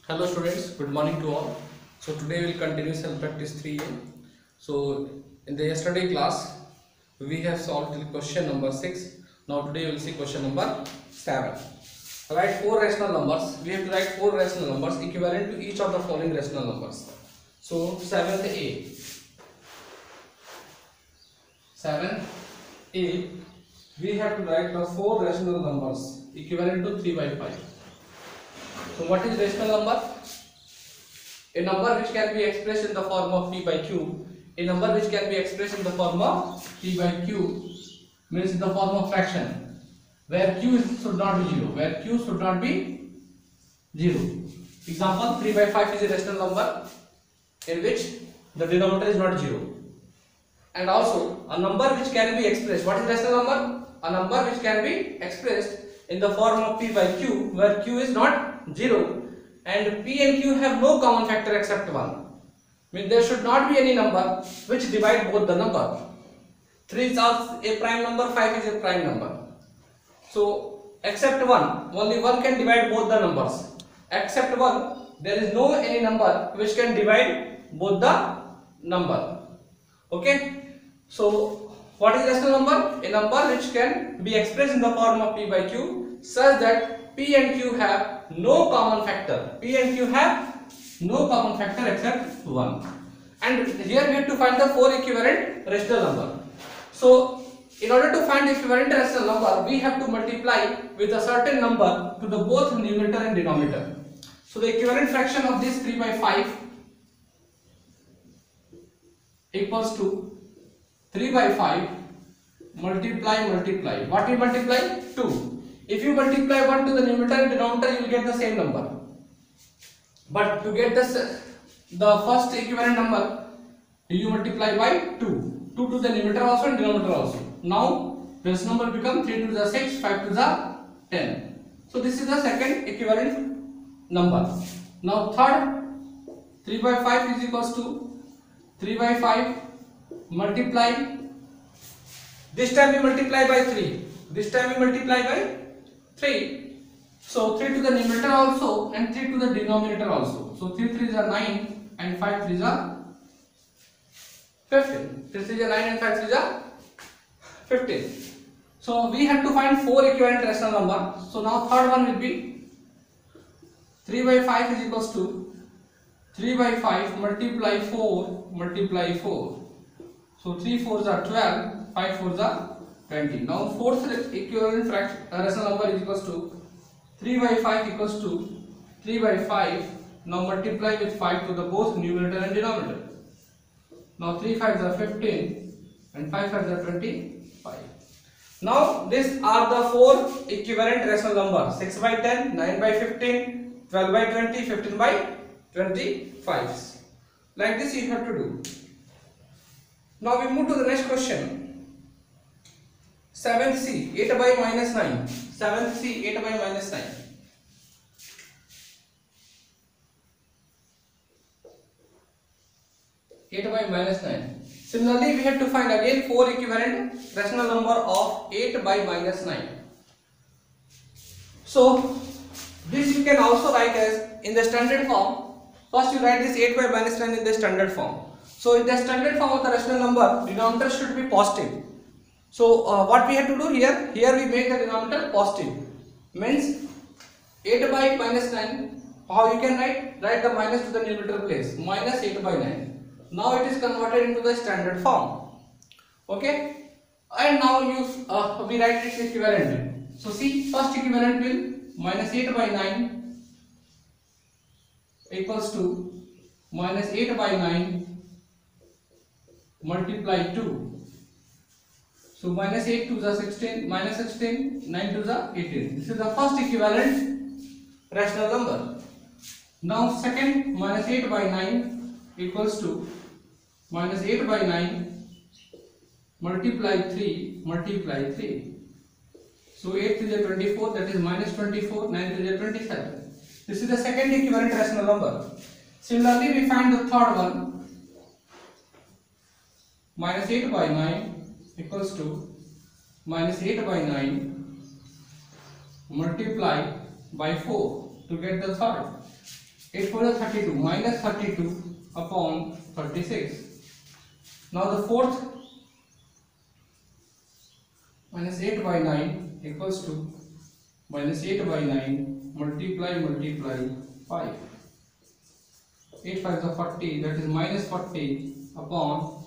Hello students, good morning to all. So today we will continue self practice 3A. So in the yesterday class we have solved till question number 6. Now today we will see question number 7. Write 4 rational numbers. We have to write 4 rational numbers equivalent to each of the following rational numbers. So 7A. 7A, we have to write the 4 rational numbers equivalent to 3 by 5. So what is rational number? A number which can be expressed in the form of p by q. A number which can be expressed in the form of p by q means in the form of fraction, where q should not be 0. Where q should not be 0. Example: 3 by 5 is a rational number in which the denominator is not 0. And also a number which can be expressed. What is rational number? A number which can be expressed in the form of p by q, where q is not 0 and p and q have no common factor except 1. Means there should not be any number which divide both the number. 3 is also a prime number, 5 is a prime number. So except 1, only 1 can divide both the numbers. Except 1, there is no any number which can divide both the number. Okay. So what is rational number? A number which can be expressed in the form of p by q such that p and q have no common factor. P and q have no common factor except 1. And here we have to find the 4 equivalent rational number. So in order to find equivalent rational number, we have to multiply with a certain number to the both numerator and denominator. So the equivalent fraction of this 3 by 5 equals to 3 by 5 multiply. What we multiply? 2. If you multiply 1 to the numerator and denominator, you will get the same number. But to get the first equivalent number, you multiply by 2. 2 to the numerator also and denominator also. Now this number becomes 3 to the 6, 5 to the 10. So this is the second equivalent number. Now third, 3 by 5 is equals to 3 by 5 multiply. This time we multiply by 3. This time we multiply by 3. So 3 to the numerator also and 3 to the denominator also. So 3 3s are 9 and 5 3s are 15. 3 3s are 9 and 5 3s are 15. So we have to find 4 equivalent rational number. So now third one will be 3 by 5 is equals to 3 by 5 multiply 4 multiply 4. So 3 4s are 12, 5 4s are 20. Now fourth equivalent rational number is equals to 3 by 5 equals to 3 by 5. Now multiply with 5 to the both numerator and denominator. Now 3 5s are 15 and 5 5s are 25. Now these are the 4 equivalent rational numbers: 6 by 10, 9 by 15, 12 by 20, 15 by 25. Like this you have to do. Now we move to the next question. 7th C, 8 by minus 9. 7th C, 8 by minus 9. Similarly, we have to find again 4 equivalent rational number of 8 by minus 9. So this you can also write as in the standard form. First you write this 8 by minus 9 in the standard form. So in the standard form of the rational number, denominator should be positive. So what we have to do here? Here we make the denominator positive. Means 8 by minus 9. How you can write? Write the minus to the numerator place. Minus 8 by 9. Now it is converted into the standard form. Okay. And now we write its equivalent. So see, first equivalent will minus 8 by 9 equals to minus 8 by 9 multiply 2. So minus 8 to the 16, minus 16, 9 to the 18. This is the first equivalent rational number. Now second, minus 8 by 9 equals to minus 8 by 9 multiply 3 multiply 3. So 8 to the 24, that is minus 24, 9 to the 27. This is the second equivalent rational number. Similarly, we find the third one. Minus 8 by 9 equals to minus 8 by 9 multiply by 4 to get the third. 8 4 is 32, minus 32 upon 36. Now the fourth, minus 8 by 9 equals to minus 8 by 9 multiply 5. 8 5 is 40, that is minus 40 upon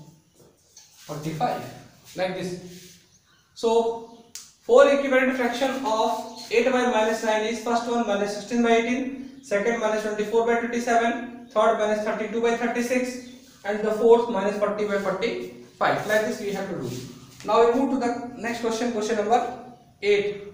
45, like this. So 4 equivalent fraction of 8 by minus 9 is first one minus 16 by 18, second minus 24 by 27, third minus 32 by 36, and the fourth minus 40 by 45. Like this we have to do. Now we move to the next question, question number 8.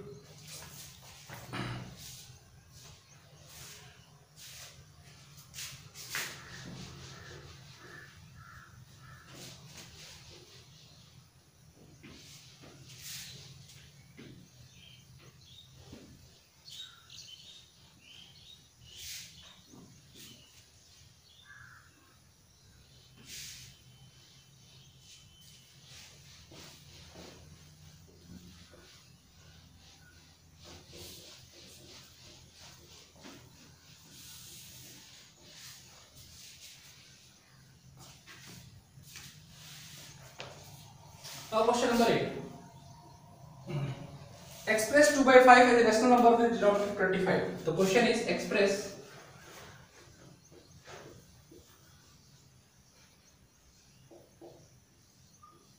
Now question number 8. Express 2 by 5 as a rational number with denominator 25. The question is express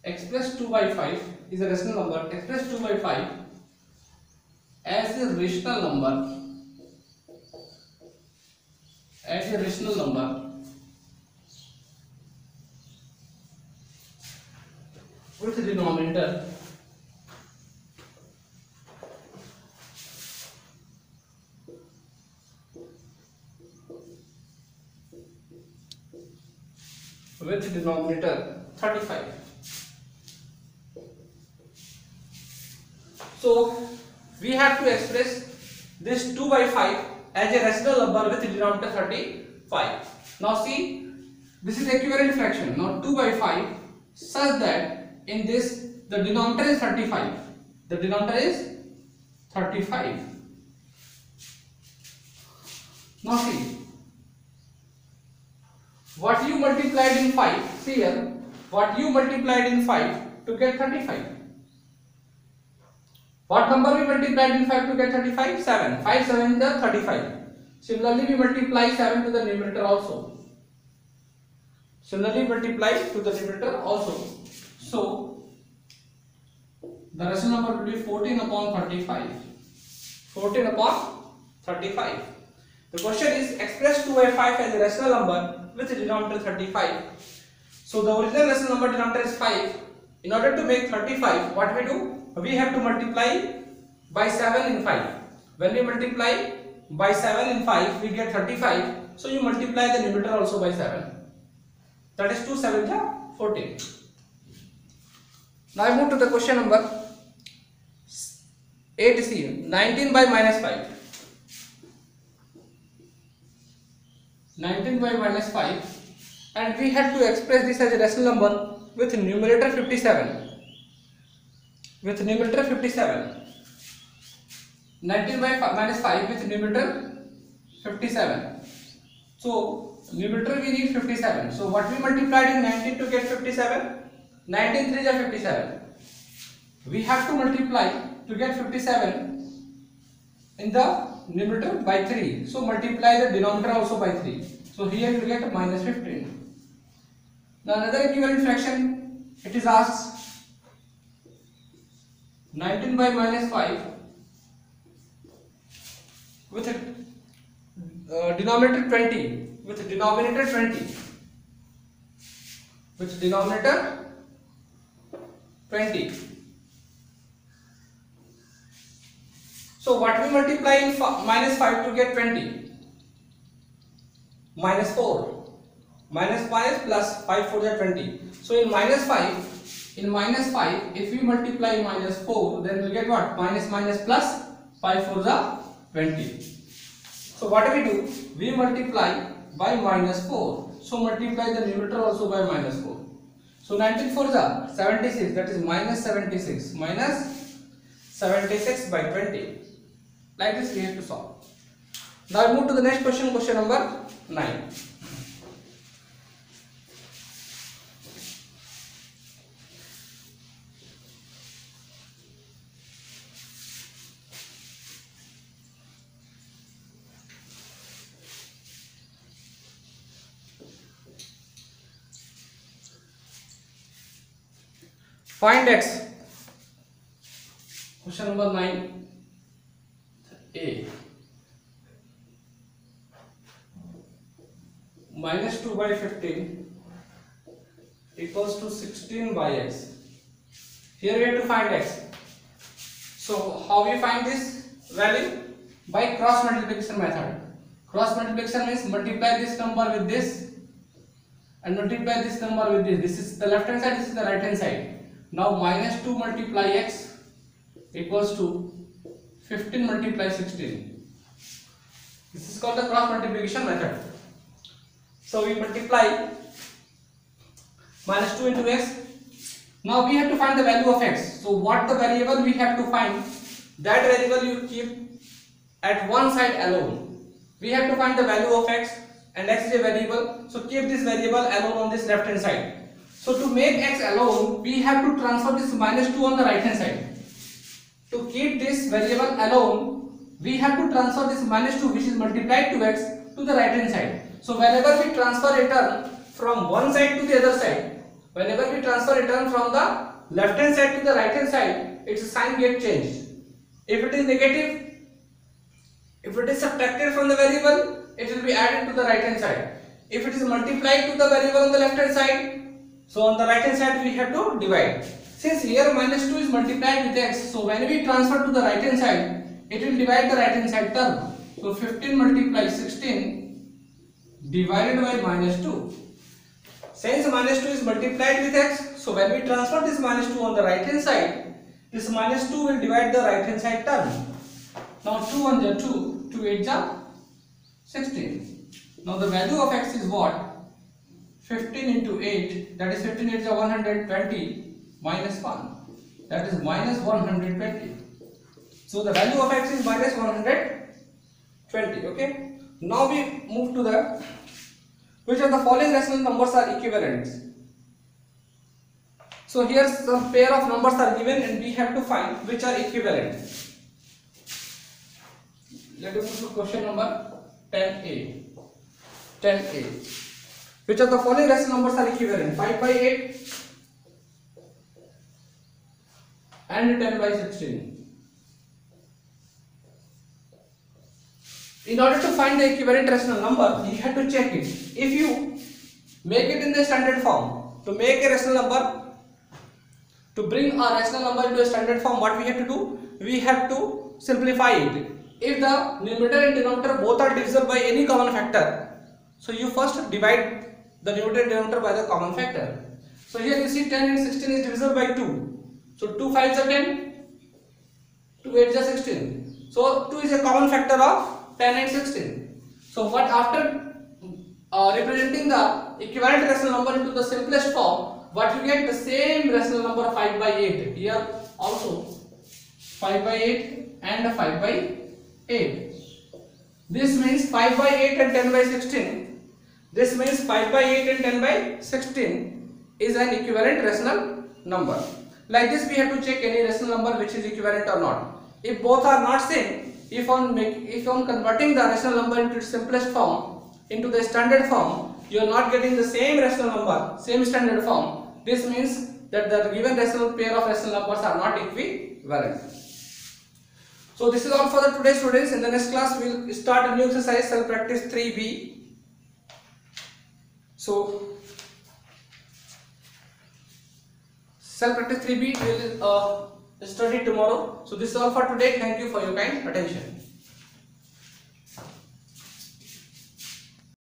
express 2 by 5 is a rational number. Express 2 by 5 as a rational number with denominator with denominator 35. So we have to express this 2 by 5 as a rational number with denominator 35. Now see, this is equivalent fraction. Now 2 by 5 such that in this the denominator is 35. The denominator is 35. Now see, what you multiplied in 5, see here, what you multiplied in 5 to get 35. What number we multiplied in 5 to get 35? 7. 5 7 is the 35. Similarly, we multiply 7 to the numerator also. So the rational number will be 14 upon 35. 14 upon 35. The question is express 2 by 5 as a rational number with a denominator 35. So the original rational number denominator is 5. In order to make 35, what we do? We have to multiply by 7 in 5. When we multiply by 7 in 5, we get 35. So you multiply the numerator also by 7. That is 2 7 14. Now I move to the question number 8c. 19 by minus 5. 19 by minus 5, and we had to express this as a rational number with numerator 57. 19 by minus 5 with numerator 57. So numerator we need 57. So what we multiplied in 19 to get 57? 19 3 is 57. We have to multiply to get 57 in the numerator by 3. So multiply the denominator also by 3. So here you will get minus 15. Now another equivalent fraction, it is asked 19 by minus 5 with a denominator 20. With denominator 20. With denominator 20. So what we multiply in minus 5 to get 20? Minus 4. Minus 5 plus 5 4 is 20. So in minus 5, if we multiply minus 4, then we get what? Minus plus 5 4 is 20. So what do? We multiply by minus 4. So multiply the numerator also by minus 4. So 19 4 is 76. That is minus 76. Minus 76 by 20. Like this we have to solve. Now I move to the next question, question number 9. Find x. Question number 9a. Minus 2 by 15 equals to 16 by x. Here we have to find x. So how we find this value? By cross multiplication method. Cross multiplication means multiply this number with this and multiply this number with this. This is the left hand side, this is the right hand side. Now minus 2 multiply x equals to 15 multiply 16. This is called the cross multiplication method. So we multiply minus 2 into x. Now we have to find the value of x. So what the variable we have to find? That variable you keep at one side alone. We have to find the value of x, and x is a variable. So keep this variable alone on this left hand side. So to make x alone, we have to transfer this minus 2 on the right hand side. To keep this variable alone, we have to transfer this minus 2 which is multiplied to x to the right hand side. So whenever we transfer a term from one side to the other side, whenever we transfer a term from the left hand side to the right hand side, its sign gets changed. If it is negative, if it is subtracted from the variable, it will be added to the right hand side. If it is multiplied to the variable on the left hand side, so on the right hand side we have to divide. Since here minus 2 is multiplied with x, so when we transfer to the right hand side, it will divide the right hand side term. So 15 multiply 16 divided by minus 2. Since minus 2 is multiplied with x, so when we transfer this minus 2 on the right hand side, this minus 2 will divide the right hand side term. Now 2 1 is 2, 2 8 is 16. Now the value of x is what? 15 into 8, that is 15 8 is 120 minus 1, that is minus 120. So the value of x is minus 120. Okay. Now we move to the which of the following rational numbers are equivalent. So here some pair of numbers are given and we have to find which are equivalent. Let us move to question number 10a. 10a. Which of the following rational numbers are equivalent? 5 by 8 and 10 by 16. In order to find the equivalent rational number, you have to check it. If you make it in the standard form, to make a rational number, to bring a rational number into a standard form, what we have to do? We have to simplify it. If the numerator and denominator both are divisible by any common factor, so you first divide the numerator and denominator by the common factor. So here you see 10 and 16 is divisible by 2. So 2 5s are 10, 2 8s are 16. So 2 is a common factor of 10 and 16. So what after representing the equivalent rational number into the simplest form, what you get? The same rational number 5 by 8. Here also 5 by 8 and 5 by 8. This means 5 by 8 and 10 by 16. This means 5 by 8 and 10 by 16 is an equivalent rational number. Like this we have to check any rational number which is equivalent or not. If both are not same, if on converting the rational number into its simplest form into the standard form, you are not getting the same rational number, same standard form. This means that the given rational pair of rational numbers are not equivalent. So this is all for the today, students. In the next class we will start a new exercise, self practice 3b. So self practice 3b we will study tomorrow. So this is all for today. Thank you for your kind attention.